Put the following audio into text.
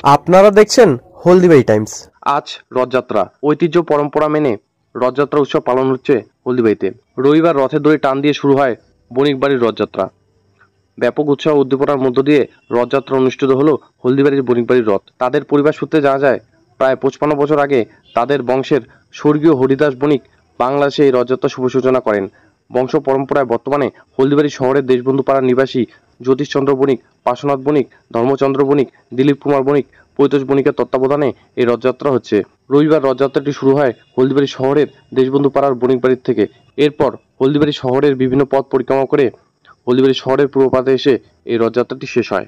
আপনারা দেখছেন হলদিবাড়ি টাইমস। আজ রথযাত্রা, ঐতিহ্য পরম্পরা মেনে রথযাত্রা উৎসব পালন হচ্ছে হলদিবাড়িতে। রবিবার রথের দড়ি টান দিয়ে শুরু হয় বণিক বাড়ির রথযাত্রা। ব্যাপক উৎসাহ উদ্দীপনার মধ্য দিয়ে রথযাত্রা অনুষ্ঠিত হলো হলদিবাড়ির বণিক বাড়ির রথ। তাদের পরিবার সূত্রে জানা যায়, প্রায় 55 বছর আগে তাদের বংশের স্বর্গীয় হরিদাস বণিক বাংলাদেশে এই রথযাত্রা শুভ সূচনা করেন। বংশ পরম্পরায় বর্তমানে হলদিবাড়ি শহরের দেশবন্ধু পাড়ার নিবাসী জ্যোতিষচন্দ্র বণিক, পার্শ্বনাথ বণিক, ধর্মচন্দ্র বণিক, দিলীপ কুমার বণিক, পৈতোষ বণিকের তত্ত্বাবধানে এই রথযাত্রা হচ্ছে। রবিবার রথযাত্রাটি শুরু হয় হলদিবাড়ি শহরের দেশবন্ধু পাড়ার বণিক বাড়ির থেকে। এরপর হলদিবাড়ি শহরের বিভিন্ন পথ পরিক্রমা করে হলদিবাড়ি শহরের পূর্ব প্রান্তে এসে এই রথযাত্রাটি শেষ হয়।